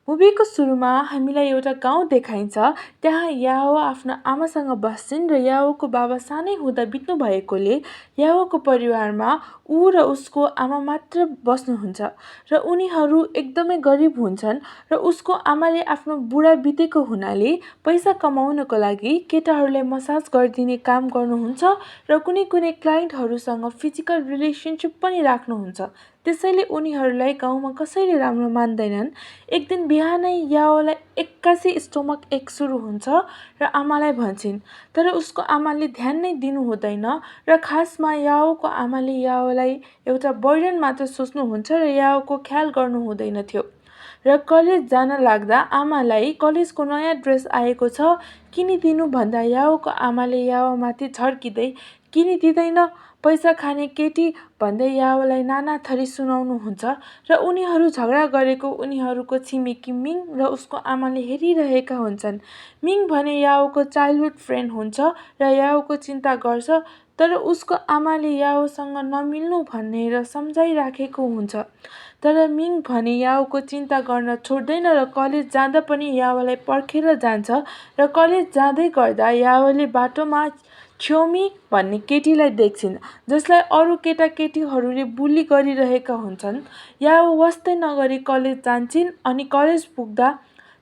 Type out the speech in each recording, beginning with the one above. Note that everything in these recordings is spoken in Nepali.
मुभीको सुरुमा हामीलाई एउटा गाउँ देखाइन्छ। त्यहाँ याओ आफ्नो आमासँग बस्छिन् र याओको बाबा सानै हुँदा बित्नु भएकोले याओको परिवारमा ऊ र उसको आमा मात्र बस्नुहुन्छ र उनीहरू एकदमै गरिब हुन्छन् र उसको आमाले आफ्नो बुढा बितेको हुनाले पैसा कमाउनको लागि केटाहरूलाई मसाज गरिदिने काम गर्नुहुन्छ र कुनै कुनै क्लाइन्टहरूसँग फिजिकल रिलेसनसिप पनि राख्नुहुन्छ। त्यसैले उनीहरूलाई गाउँमा कसैले राम्रो मान्दैनन्। एक दिन बिहानै याओलाई एक्कासी स्टोमक एक सुरु हुन्छ र आमालाई भन्छन्, तर उसको आमाले ध्यान नै दिनु हुँदैन र खासमा याओको आमाले याओलाई एउटा बर्डन मात्र सोच्नुहुन्छ र याओको ख्याल गर्नु हुँदैन थियो। र कलेज जान लाग्दा आमालाई कलेजको नयाँ ड्रेस आएको छ किनिदिनु भन्दा याओको आमाले याओमाथि झर्किँदै किनिदिँदैन, पैसा खाने केटी भन्दै याओलाई नाना थरी सुनाउनुहुन्छ र उनीहरू झगडा गरेको उनीहरूको छिमेकी मिङ र उसको आमाले हेरिरहेका हुन्छन्। मिङ भने याओको चाइल्डहुड फ्रेन्ड हुन्छ र याओको चिन्ता गर्छ, तर उसको आमाले याओसँग नमिल्नु भनेर सम्झाइराखेको हुन्छ। तर मिङ भने याओको चिन्ता गर्न छोड्दैन र कलेज जाँदा पनि याओलाई पर्खेर जान्छ र कलेज जाँदै गर्दा याओले बाटोमा छ्योमी भन्ने केटीलाई देख्छिन् जसलाई अरू केटाकेटीहरूले बुली गरिरहेका हुन्छन्। याओ वास्तै नगरी कलेज जान्छन् अनि कलेज पुग्दा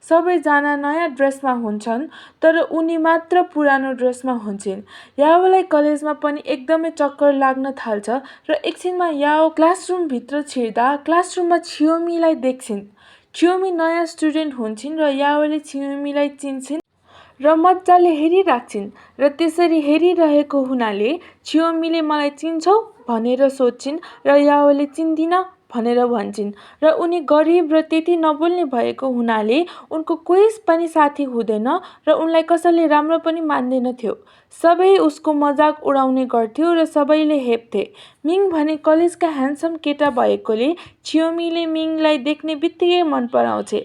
सबैजना नयाँ ड्रेसमा हुन्छन् तर उनी मात्र पुरानो ड्रेसमा हुन्छन्। याओलाई कलेजमा पनि एकदमै चक्कर लाग्न थाल्छ र एकछिनमा याओ क्लासरुमभित्र छिर्दा क्लासरुममा छियोमीलाई देख्छिन्। छियोमी नयाँ स्टुडेन्ट हुन्छन् र याओले छियोमीलाई चिन्छिन् र मजाले हेरिराख्छिन् र त्यसरी हेरिरहेको हुनाले छियोमीले मलाई चिन्छौ भनेर सोध्छिन् र याओले चिन्दिन भनेर भन्छन् र उनी गरिब र त्यति नबोल्ने भएको हुनाले उनको कोही पनि साथी हुँदैन र उनलाई कसैले राम्रो पनि मान्दैन थियो। सबै उसको मजाक उडाउने गर्थ्यो र सबैले हेप्थे। मिङ भने कलेजका ह्यान्डसम केटा भएकोले छियोमीले मिङलाई देख्ने बित्तिकै मन पराउँछे।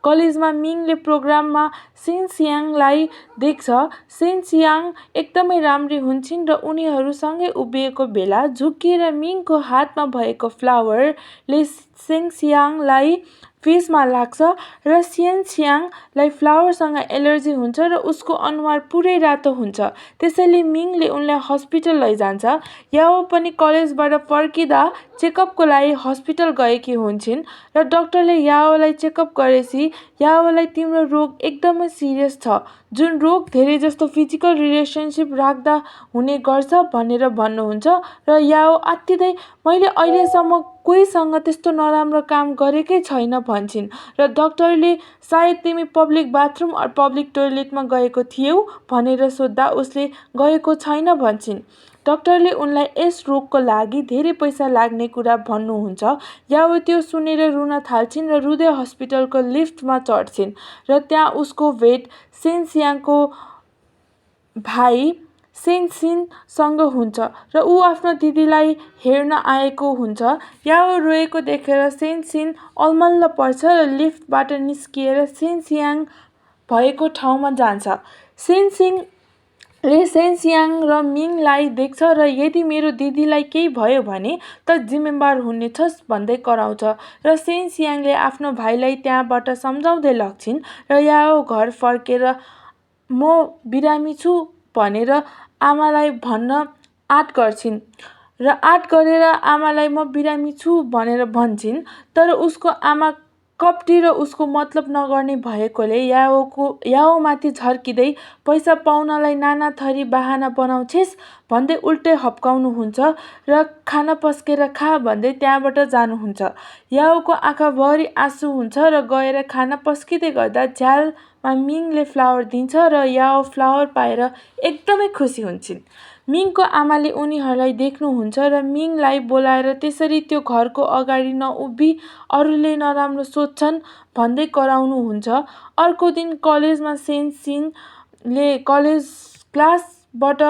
कलेजमा मिङले प्रोग्राममा सेन्सियाङलाई देख्छ। सेन्सियाङ एकदमै राम्री हुन्छन् र उनीहरूसँगै उभिएको बेला झुक्किएर मिङको हातमा भएको फ्लावरले सेन्सियाङलाई फेसमा लाग्छ र सेन्सियाङलाई फ्लावरसँग एलर्जी हुन्छ र उसको अनुहार पुरै रातो हुन्छ। त्यसैले मिङले उनलाई हस्पिटल लैजान्छ। याओ पनि कलेजबाट फर्किँदा चेकअपको लागि हस्पिटल गएकी हुन्छन् र डाक्टरले याओलाई चेकअप गरेपछि याओलाई तिम्रो रोग एकदमै सिरियस छ, जुन रोग धेरै जस्तो फिजिकल रिलेसनसिप राख्दा हुने गर्छ भनेर भन्नुहुन्छ र याओ आत्तिँदै मैले अहिलेसम्म कोहीसँग त्यस्तो नराम्रो काम गरेकै छैन भन्छन् र डाक्टरले सायद तिमी पब्लिक बाथरुम वा पब्लिक टोयलेटमा गएको थियौ भनेर सोद्धा उसले गएको छैन भन्छन्। डाक्टरले उनलाई यस रोगको लागि धेरै पैसा लाग्ने कुरा भन्नुहुन्छ। याओ त्यो सुनेर रुन थाल्छिन् र रुँदै हस्पिटलको लिफ्टमा चढ्छिन् र त्यहाँ उसको भेट सेन्सियाङको भाइ सेन्सिनसँग हुन्छ र ऊ आफ्नो दिदीलाई हेर्न आएको हुन्छ। याओ रोएको देखेर सेन्सिन अलमल्ल पर्छ र लिफ्टबाट निस्किएर सेन्सियाङ भएको ठाउँमा जान्छ। सेन्सिङले सेन्सियाङ र मिङलाई देख्छ र यदि मेरो दिदीलाई केही भयो भने त जिम्मेवार हुनेछस् भन्दै कराउँछ र सेन्सियाङले आफ्नो भाइलाई त्यहाँबाट सम्झाउँदै लग्छिन् र याओ घर फर्केर म बिरामी छु भनेर आमालाई भन्न आँट गर्छिन् र आँट गरेर आमालाई म बिरामी छु भनेर भन्छिन्, तर उसको आमा कपटी र उसको मतलब नगर्ने भएकोले याओमाथि झर्किँदै पैसा पाउनलाई नाना थरी बाहना बनाउँछेस् भन्दै उल्टै हप्काउनुहुन्छ र खाना पस्केर खा भन्दै त्यहाँबाट जानुहुन्छ। याओको आँखाभरि आँसु हुन्छ र गएर खाना पस्किँदै गर्दा झ्यालमा मिङले फ्लावर दिन्छ र याओ फ्लावर पाएर एकदमै खुसी हुन्छन्। मिङको आमाले उनीहरूलाई देख्नुहुन्छ र मिङलाई बोलाएर त्यसरी त्यो घरको अगाडि नउभि अरूले नराम्रो सोच्छन् भन्दै कराउनुहुन्छ। अर्को दिन कलेजमा सेन्सिनले क्लासबाट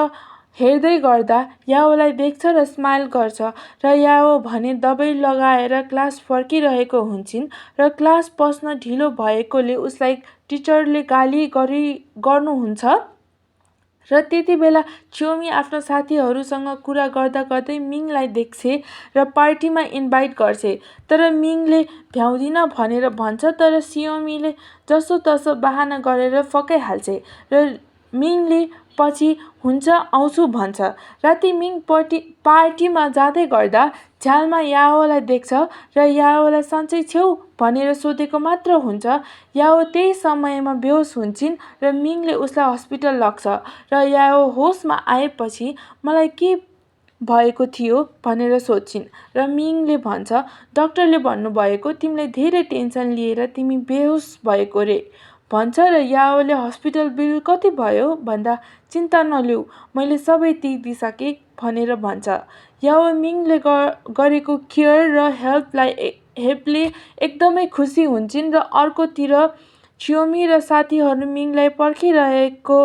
हेर्दै गर्दा याओलाई देख्छ र स्माइल गर्छ र याओ भने दबाई लगाएर क्लास फर्किरहेको हुन्छन् र क्लास पस्न ढिलो भएकोले उसलाई टिचरले गाली गर्नुहुन्छ र त्यति बेला चियोमी आफ्नो साथीहरूसँग कुरा गर्दा गर्दै मिङलाई देख्छे र पार्टीमा इन्भाइट गर्छे। तर मिङले भ्याउँदिन भनेर भन्छ, तर चियोमीले जसोतसो बहाना गरेर फकाइहाल्छे र मिङले पछि हुन्छ आउँछु भन्छ। राति मिङ पार्टीमा जाँदै गर्दा झ्यालमा याओलाई देख्छ र याओलाई सन्चै छेउ भनेर सोधेको मात्र हुन्छ। याओ त्यही समयमा बेहोस हुन्छन् र मिङले उसलाई हस्पिटल लग्छ र याओ होसमा आएपछि मलाई के भएको थियो भनेर सोध्छिन् र मिङले भन्छ, डाक्टरले भन्नुभएको तिमीलाई धेरै टेन्सन लिएर तिमी बेहोस भएको रे भन्छ र याओले हस्पिटल बिल कति भयो भन्दा चिन्ता नलिऊ मैले सबै तिर्दिसकेँ भनेर भन्छ। याओ मिङले गरेको केयर र हेल्पले एकदमै खुसी हुन्छन् र अर्कोतिर चियोमी र साथीहरू मिङलाई पर्खिरहेको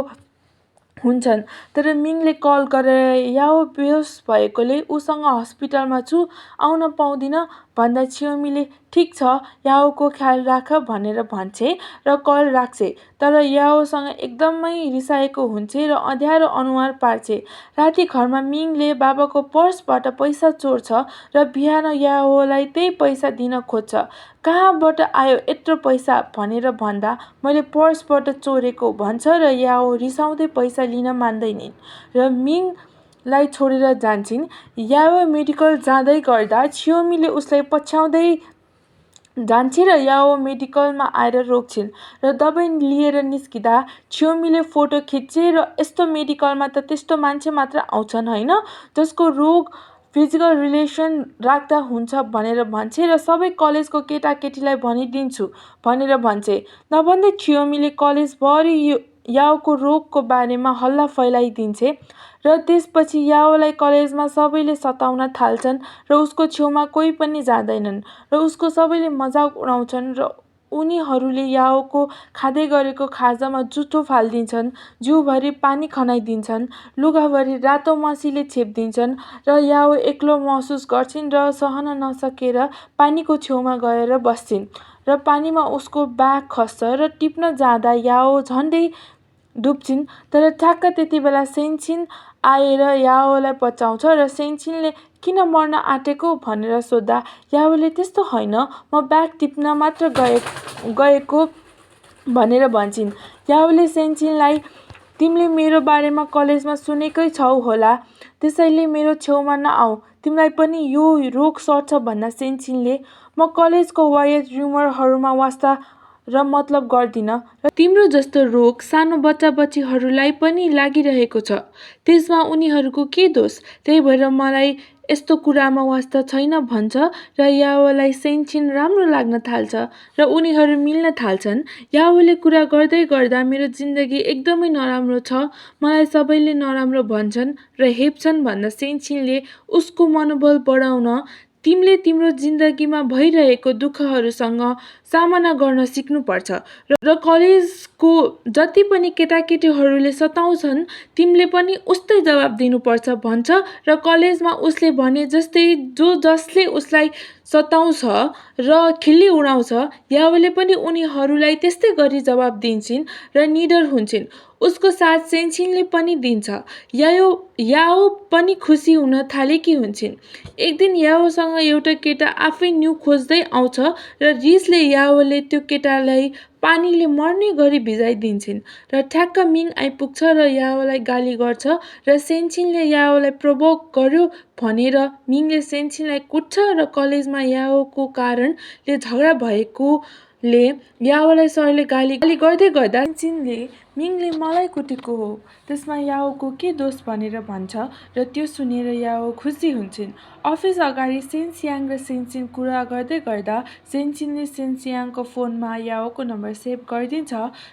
हुन्छन्। तर मिङले कल गरेर याओ बेहोस भएकोले उसँग हस्पिटलमा छु आउन पाउँदिन भन्दा चियोमीले ठिक छ याओको ख्याल राख भनेर भन्छे र कल राख्छे। तर याओसँग एकदमै रिसाएको हुन्छे र अँध्यारो अनुहार पार्छे। राति घरमा मिङले बाबाको पर्सबाट पैसा चोर्छ र बिहान याओलाई त्यही पैसा दिन खोज्छ। कहाँबाट आयो यत्रो पैसा भनेर भन्दा मैले पर्सबाट चोरेको भन्छ र याओ रिसाउँदै पैसा लिन मान्दैनिन् र मिङलाई छोडेर जान्छन्। याओ मेडिकल जाँदै गर्दा चियोमीले उसलाई पछ्याउँदै जान्छे र याओ मेडिकलमा आएर रोक्छिन् र दबाई लिएर निस्किँदा चियोमीले फोटो खिच्छे र यस्तो मेडिकलमा त त्यस्तो मान्छे मात्र आउँछन् होइन जसको रोग फिजिकल रिलेसन राख्दा हुन्छ भनेर भन्छे र सबै कलेजको केटाकेटीलाई भनिदिन्छु भनेर भन्छे। नभन्दै चियोमीले कलेजभरि याओको रोगको बारेमा हल्ला फैलाइदिन्छे र त्यसपछि याओलाई कलेजमा सबैले सताउन थाल्छन् र उसको छेउमा कोही पनि जाँदैनन् र उसको सबैले मजाक उडाउँछन् र उनीहरूले याओको खाँदै गरेको खाजामा जुठो फालिदिन्छन्, जिउभरि पानी खनाइदिन्छन्, लुगाभरि रातो मसीले छेपिदिन्छन् र याओ एक्लो महसुस गर्छिन् र सहन नसकेर पानीको छेउमा गएर बस्छिन् र पानीमा उसको ब्याग खस्छ र टिप्न जाँदा याओ झन्डै डुब्छिन्। तर ठ्याक्क त्यति बेला सेन्चिन आएर याओलाई बचाउँछ र सेन्चिनले किन मर्न आँटेको भनेर सोद्धा याओले त्यस्तो होइन म ब्याग टिप्न मात्र गएको भनेर भन्छन्। याओले सेन्चिनलाई तिमीले मेरो बारेमा कलेजमा सुनेकै छौ होला त्यसैले मेरो छेउमा नआऊ तिमीलाई पनि यो रोग सर्छ भन्दा सेन्चिनले म कलेजको वायत र्युमरहरूमा वास्ता र मतलब गर्दिन र तिम्रो जस्तो रोग सानो बच्चाबच्चीहरूलाई पनि लागिरहेको छ त्यसमा उनीहरूको के दोष त्यही भएर मलाई यस्तो कुरामा वास्ता छैन भन्छ र याओलाई सेन्चिन राम्रो लाग्न थाल्छ र उनीहरू मिल्न थाल्छन्। याओले कुरा गर्दै गर्दा मेरो जिन्दगी एकदमै नराम्रो छ मलाई सबैले नराम्रो भन्छन् र हेप्छन् भन्दा सेन्चिनले उसको मनोबल बढाउन तिमीले तिम्रो जिन्दगीमा भइरहेको दुःखहरूसँग सामना गर्न सिक्नुपर्छ र कलेजको जति पनि केटाकेटीहरूले सताउँछन् तिमीले पनि उस्तै जवाब दिनुपर्छ भन्छ र कलेजमा उसले भने जस्तै जसले उसलाई सताउँछ र खिल्ली उडाउँछ याओले पनि उनीहरूलाई त्यस्तै गरी जवाब दिन्छन् र निडर हुन्छन्। उसको साथ सेन्चिनले पनि दिन्छ। याओ पनि खुसी हुन थालेकी हुन्छन्। एक दिन याओसँग एउटा केटा आफै न्यु खोज्दै आउँछ र रिसले याओले त्यो केटालाई पानीले मर्ने गरी भिजाइदिन्छन् र ठ्याक्क मिङ आइपुग्छ र याओलाई गाली गर्छ र सेन्चिनले याओलाई प्रोभोक गर्यो भनेर मिङले सेन्चिनलाई कुट्छ र कलेजमा याओको कारणले झगडा भएकोले याओलाई सरले गाली गर्दै गर्दा सेन्चिनले मिङले मलाई कुटेको हो त्यसमा याओको के दोष भनेर भन्छ र त्यो सुनेर याओ खुसी हुन्छन्। अफिस अगाडि सेन्सियाङ र सेन्चिन कुरा गर्दै गर्दा सेन्चिनले सेन्सियाङको फोनमा याओको नम्बर सेभ गरिदिन्छ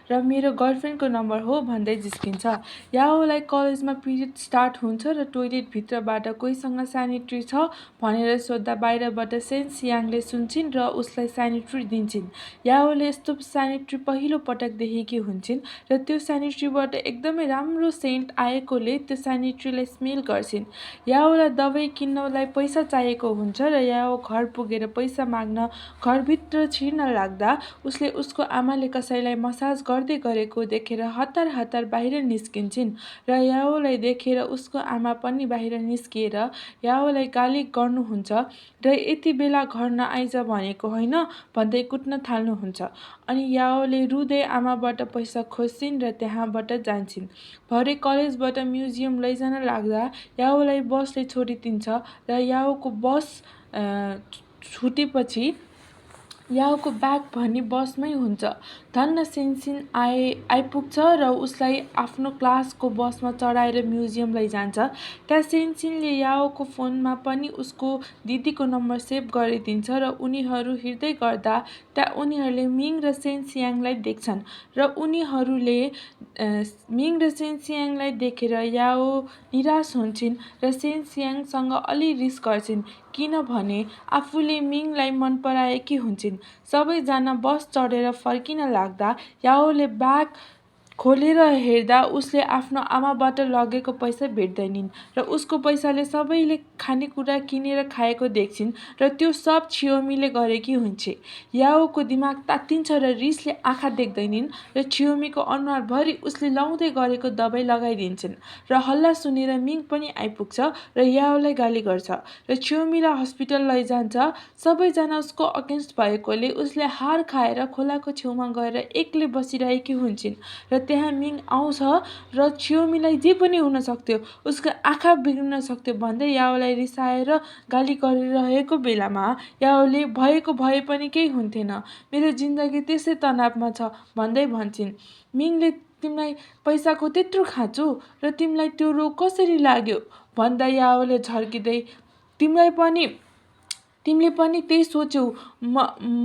र मेरो गर्लफ्रेन्डको नम्बर हो भन्दै जिस्किन्छ। याओलाई कलेजमा पिरियड स्टार्ट हुन्छ र टोयलेटभित्रबाट कोहीसँग सेनिट्री छ भनेर सोद्धा बाहिरबाट सेन्सियाङले सुन्छिन् र उसलाई सेनिट्री दिन्छन्। याओले यस्तो सेनिट्री पहिलो पटक देखेकी हुन्छन् र त्यो सेनिट्रीबाट एकदमै राम्रो सेन्ट आएकोले त्यो सेनिट्रीलाई स्मेल गर्छिन्। याओलाई दबाई किन्नलाई पैसा चाहिएको हुन्छ र याओ घर पुगेर पैसा माग्न घरभित्र छिर्न लाग्दा उसले उसको आमाले कसैलाई मसाज गर्दै गरेको देखेर हतार हतार बाहिर निस्किन्छन् र याओलाई देखेर उसको आमा पनि बाहिर निस्किएर याओलाई गाली गर्नुहुन्छ र यति बेला घर नआइज भनेको होइन भन्दै कुट्न थाल्नुहुन्छ। अनि याओले रुँदै आमाबाट पैसा खोज्छिन् र त्यहाँबाट जान्छन्। भरे कलेजबाट म्युजियम लैजान लाग्दा याओलाई बसले छोडिदिन्छ र याओको बस छुटेपछि याओको ब्याग भने बसमै हुन्छ। धन्न सेन्सिन आइपुग्छ र उसलाई आफ्नो क्लासको बसमा चढाएर म्युजियम लैजान्छ। त्यहाँ सेन्सिनले याओको फोनमा पनि उसको दिदीको नम्बर सेभ गरिदिन्छ र उनीहरू हिँड्दै गर्दा त्यहाँ उनीहरूले मिङ र सेन्सियाङलाई देख्छन् र उनीहरूले मिङ र सेन्सियाङलाई देखेर याओ निराश हुन्छन् र सेन्सियाङसँग अलि रिस गर्छिन् किनभने आफूले मिङलाई मन पराएकी हुन्छन्। सबैजना बस चढेर फर्किन लाग्दा याओले ब्याग खोलेर हेर्दा उसले आफ्नो आमाबाट लगेको पैसा भेट्दैनिन् र उसको पैसाले सबैले खानेकुरा किनेर खाएको देख्छिन् र त्यो सब छियोमीले गरेकी हुन्छ। याओको दिमाग तात्तिन्छ र रिसले आँखा देख्दैनिन् र छियोमीको अनुहारभरि उसले लाउँदै गरेको दबाई लगाइदिन्छन् र हल्ला सुनेर मिङ पनि आइपुग्छ र याओलाई गाली गर्छ र छियोमीलाई हस्पिटल लैजान्छ। सबैजना उसको अगेन्स्ट भएकोले उसले हार खाएर खोलाको छेउमा गएर एक्लै बसिरहेकी हुन्छन् र त्यहाँ मिङ आउँछ र छियोमीलाई जे पनि हुन सक्थ्यो, उसको आँखा बिग्रिन सक्थ्यो भन्दै याओलाई रिसाएर गाली गरिरहेको बेलामा याओले भएको भए पनि केही हुन्थेन, मेरो जिन्दगी त्यसै तनावमा छ भन्दै भन्छन्। मिङले तिमीलाई पैसाको त्यत्रो खाँचो र तिमीलाई त्यो रोग कसरी लाग्यो भन्दा याओले झर्किँदै तिमीले पनि त्यही सोच्यौ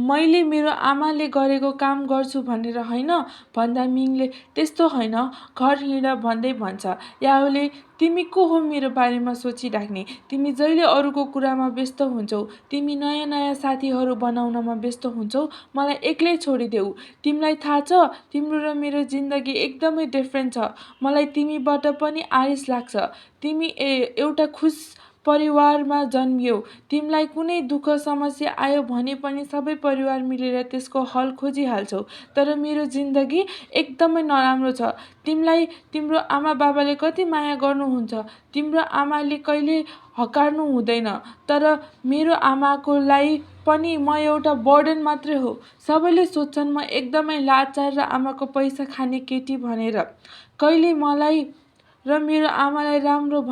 मैले मेरो आमाले गरेको काम गर्छु भनेर होइन भन्दा मिङले त्यस्तो होइन घर हिँड भन्दै भन्छ। याओले तिमी को हो मेरो बारेमा सोचिराख्ने, तिमी जहिले अरूको कुरामा व्यस्त हुन्छौ, तिमी नयाँ नयाँ साथीहरू बनाउनमा व्यस्त हुन्छौ, मलाई एक्लै छोडिदेऊ। तिमीलाई थाहा छ तिम्रो र मेरो जिन्दगी एकदमै डिफ्रेन्ट छ, मलाई तिमीबाट पनि आरिस लाग्छ। तिमी एउटा खुस परिवारमा जन्मियौ, तिमीलाई कुनै दुःख समस्या आयो भने पनि सबै परिवार मिलेर त्यसको हल खोजिहाल्छौ, तर मेरो जिन्दगी एकदमै नराम्रो छ। तिमीलाई तिम्रो आमा बाबाले कति माया गर्नुहुन्छ, तिम्रो आमाले कहिले हकार्नु हुँदैन, तर मेरो आमाको लागि पनि म एउटा बर्डन मात्रै हो। सबैले सोच्छन् म एकदमै लाचार र आमाको पैसा खाने केटी भनेर, कहिले मलाई र मेरो आमालाई राम्रो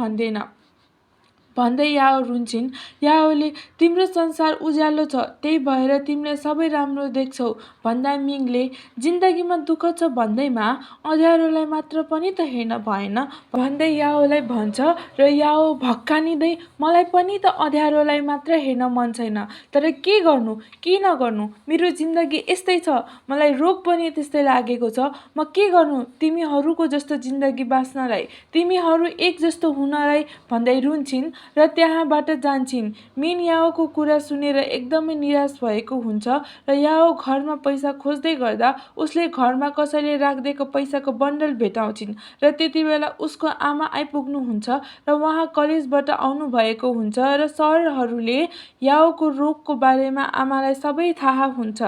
भन्दै याओ रुन्छिन्। याओले तिम्रो संसार उज्यालो छ, त्यही भएर तिमीले सबै राम्रो देख्छौ भन्दा मिङले जिन्दगीमा दुःख छ भन्दैमा अँध्यारोलाई मात्र पनि त हेर्न भएन भन्दै याओलाई भन्छ र याओ भक्कानिँदै मलाई पनि त अँध्यारोलाई मात्र हेर्न मन छैन, तर के गर्नु के नगर्नु, मेरो जिन्दगी यस्तै छ, मलाई रोग पनि त्यस्तै लागेको छ, म के गर्नु तिमीहरूको जस्तो जिन्दगी बाँच्नलाई, तिमीहरू एक जस्तो हुनलाई भन्दै रुन्छिन् र त्यहाँबाट जान्छिन्। मिन याओको कुरा सुनेर एकदमै निराश भएको हुन्छ र याओ घरमा पैसा खोज्दै गर्दा उसले घरमा कसैले राखिदिएको पैसाको बन्डल भेटाउँछिन् र त्यति बेला उसको आमा आइपुग्नुहुन्छ र उहाँ कलेजबाट आउनुभएको हुन्छ र सरहरूले याओको रोगको बारेमा आमालाई सबै थाहा हुन्छ।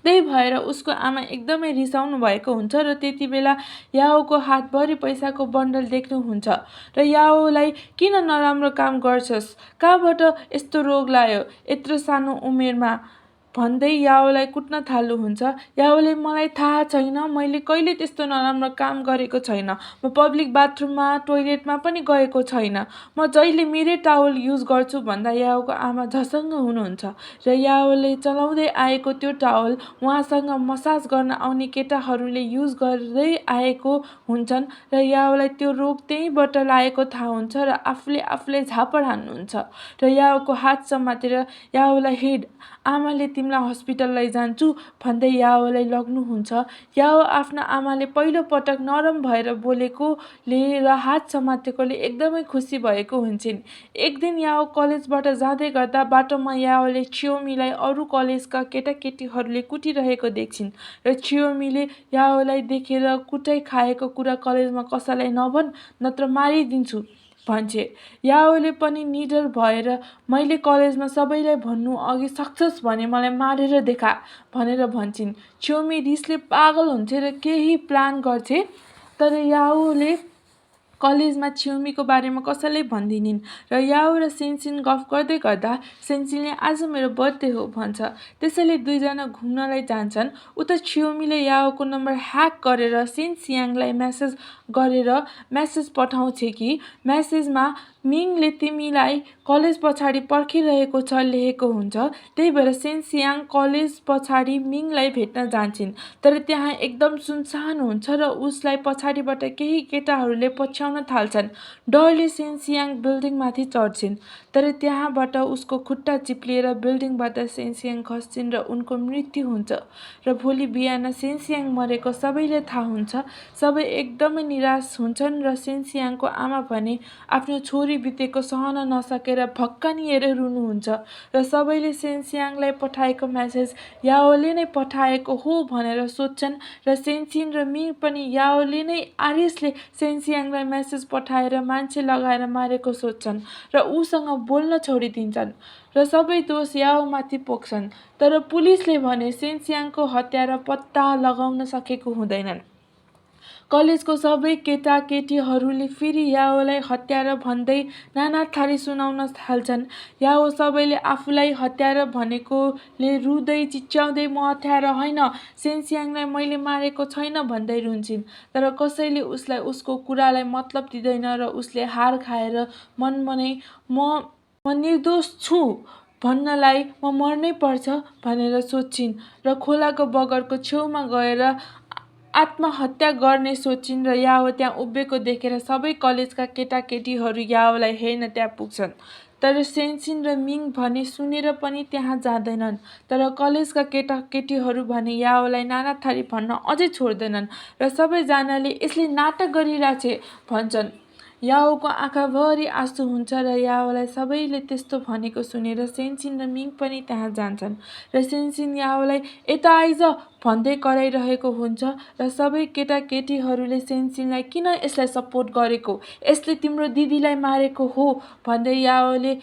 त्यही भएर उसको आमा एकदमै रिसाउनु भएको हुन्छ र त्यति बेला याओको हातभरि पैसाको बन्डल देख्नुहुन्छ र याओलाई किन नराम्रो काम गर्छस्, कहाँबाट यस्तो रोग लायो यत्रो सानो उमेरमा भन्दै याओलाई कुट्न थाल्नुहुन्छ। याओले मलाई थाहा छैन, मैले कहिले त्यस्तो नराम्रो काम गरेको छैन, म पब्लिक बाथरुममा टोइलेटमा पनि गएको छैन, म जहिले मेरै टावल युज गर्छु भन्दा याओको आमा झसङ्ग हुनुहुन्छ र याओले चलाउँदै आएको त्यो टावल उहाँसँग मसाज गर्न आउने केटाहरूले युज गर्दै आएको हुन्छन् र याओलाई त्यो रोग त्यहीँबाट लागेको थाहा हुन्छ र आफूले झापड हान्नुहुन्छ र याओको हात समातेर याओलाई हेड आमाले तिमीलाई हस्पिटल लैजान्छु भन्दै याओलाई लग्नुहुन्छ। याओ आफ्ना आमाले पहिलो पटक नरम भएर बोलेकोले र हात समातेकोले एकदमै खुसी भएको हुन्छन्। एक दिन याओ कलेजबाट जाँदै गर्दा बाटोमा याओले छियोमीलाई अरू कलेजका केटाकेटीहरूले कुटिरहेको देख्छिन् र छियोमीले याओलाई देखेर कुटाइ खाएको कुरा कलेजमा कसैलाई नभन् नत्र मारिदिन्छु भन्छे। याओले पनि निडर भएर मैले कलेजमा सबैलाई भन्नु अघि सक्छस् भने मलाई मारेर देखा भनेर भन्छिन्। छियोमी रिसले पागल हुन्थे र केही प्लान गर्छे, तर याओले कलेजमा छियोमीको बारेमा कसैलाई भन्दिनिन् र याओ र सेन्सिन गफ गर्दै गर्दा सेन्सिनले आज मेरो बर्थडे हो भन्छ। त्यसैले दुईजना घुम्नलाई जान्छन्। उता छियोमीले याओको नम्बर ह्याक गरेर सेन्सियाङलाई मेसेज पठाउँछ कि मेसेजमा मिङले तिमीलाई कलेज पछाडि पर्खिरहेको छ लेखेको हुन्छ। त्यही भएर सेन्सियाङ कलेज पछाडि मिङलाई भेट्न जान्छन्, तर त्यहाँ एकदम सुनसान हुन्छ र उसलाई पछाडिबाट केही केटाहरूले पछ्याउन थाल्छन्। डरले सेन्सियाङ बिल्डिङमाथि चढ्छिन्, तर त्यहाँबाट उसको खुट्टा चिप्लिएर बिल्डिङबाट सेन्सियाङ खस्छिन् र उनको मृत्यु हुन्छ। र भोलि बिहान सेन्सियाङ मरेको सबैले थाहा हुन्छ। सबै एकदमै निराश हुन्छन् र सेन्सियाङको आमा भने आफ्नो छोरी बितेको सहन नसकेर भक्कानिएर रुनुहुन्छ र सबैले सेन्सियाङलाई पठाएको मेसेज याओले नै पठाएको हो भनेर सोच्छन् र सेन्सिन र मिङ पनि याओले नै आरिसले सेन्सियाङलाई मेसेज पठाएर मान्छे लगाएर मारेको सोच्छन् र उसँग बोल्न छोडिदिन्छन् र सबै दोष याओमाथि पोख्छन्। तर पुलिसले भने सेन्सियाङको हत्यारा पत्ता लगाउन सकेको हुँदैनन्। कलेजको सबै केटाकेटीहरूले फेरि याओलाई हत्यारा भन्दै नाना थरी सुनाउन थाल्छन्। याओ सबैले आफूलाई हत्यारा भनेकोले रुँदै चिच्याउँदै म हत्यारा होइन, सेन्सियाङलाई मैले मारेको छैन भन्दै रुन्छिन्। तर कसैले उसलाई उसको कुरालाई मतलब दिँदैन र उसले हार खाएर मनमनै म निर्दोष छु भन्नलाई म मर्नै पर्छ भनेर सोच्छिन् र खोलाको बगरको छेउमा गएर आत्महत्या गर्ने सोच्छिन् र याओ त्यहाँ उभिएको देखेर सबै कलेजका केटाकेटीहरू याओलाई हेर्न त्यहाँ पुग्छन्। तर सेन्सिन र मिङ भने सुनेर पनि त्यहाँ जाँदैनन्। तर कलेजका केटाकेटीहरू भने याओलाई नाना थरी भन्न अझै छोड्दैनन् र सबैजनाले यसले नाटक गरिरहेछ भन्छन्। याओको आँखाभरि आँसु हुन्छ र याओलाई सबैले त्यस्तो भनेको सुनेर सेन्सिन र मिङ पनि त्यहाँ जान्छन् र सेन्सिन याओलाई यता आइज भन्दै कराइरहेको हुन्छ र सबै केटाकेटीहरूले सेन्सिनलाई किन यसलाई सपोर्ट गरेको, यसले तिम्रो दिदीलाई मारेको हो भन्दै याओले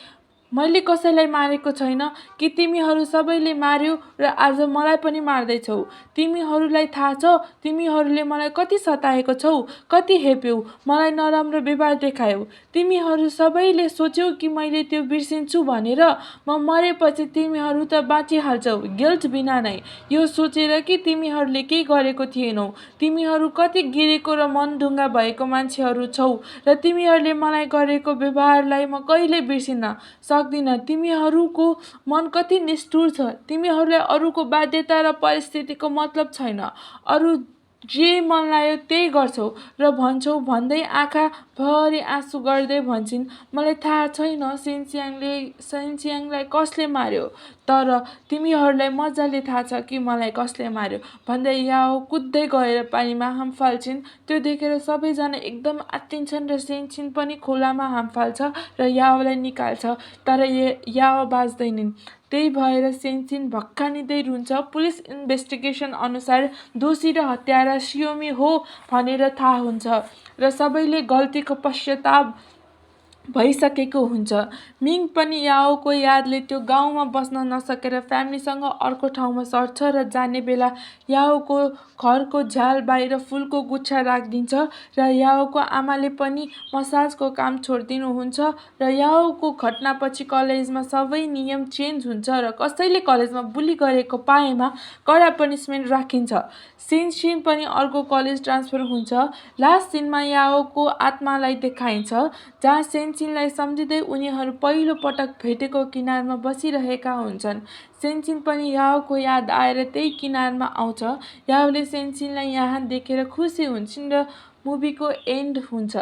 मैले कसैलाई मारेको छैन कि तिमीहरू सबैले मार्यो र आज मलाई पनि मार्दैछौ। तिमीहरूलाई थाहा छ तिमीहरूले मलाई कति सताएको छौ, कति हेप्यौ, मलाई नराम्रो व्यवहार देखायौ। तिमीहरू सबैले सोच्यौ कि मैले त्यो बिर्सिन्छु भनेर। म मरेपछि तिमीहरू त बाँचिहाल्छौ गिल्ट बिना नै, यो सोचेर कि तिमीहरूले केही गरेको थिएनौ। तिमीहरू कति गिरेको र मनढुङ्गा भएको मान्छेहरू छौ र तिमीहरूले मलाई गरेको व्यवहारलाई म कहिल्यै बिर्सिन सक्दिन। तिमीहरूको मन कति निष्ठुर छ, तिमीहरूलाई अरूको बाध्यता र परिस्थितिको मतलब छैन, अरू जे मन लाग्यो त्यही गर्छौ र भन्छौ भन्दै आँखा भरि आँसु गर्दै भन्छिन् मलाई थाहा छैन सेन्सियाङलाई कसले मार्यो, तर तिमीहरूलाई मजाले थाहा छ कि मलाई कसले मार्यो भन्दै याओ कुद्दै गएर पानीमा हाम फाल्छिन्। त्यो देखेर सबैजना एकदम आत्तिन्छन् र सेन्सिन पनि खोलामा हाम फाल्छ र याओलाई निकाल्छ, तर याओ बाँच्दैनन्। त्यही भएर सेन्सिन भक्कानिँदै रुन्छ। पुलिस इन्भेस्टिगेसन अनुसार दोषी र हत्यारा छियोमी हो भनेर थाहा हुन्छ र सबैले गल्तीको पश्चाताप भइसकेको हुन्छ। मिङ पनि याओको यादले त्यो गाउँमा बस्न नसकेर फ्यामिलीसँग अर्को ठाउँमा सर्छ र जाने बेला याओको घरको झ्याल बाहिर फुलको गुच्छा राखिदिन्छ र याओको आमाले पनि मसाजको काम छोडिदिनुहुन्छ र याओको घटनापछि कलेजमा सबै नियम चेन्ज हुन्छ र कसैले कलेजमा बुली गरेको पाएमा कडा पनिसमेन्ट राखिन्छ। सेन्सिन पनि अर्को कलेज ट्रान्सफर हुन्छ। लास्ट सिनमा याओको आत्मालाई देखाइन्छ जहाँ सेन्सिनलाई सम्झिँदै उनीहरू पहिलो पटक भेटेको किनारमा बसिरहेका हुन्छन्। सेन्सिन पनि याओको याद आएर त्यही किनारमा आउँछ। याओले सेन्सिनलाई यहाँ देखेर खुसी हुन्छन् र मुभीको एन्ड हुन्छ।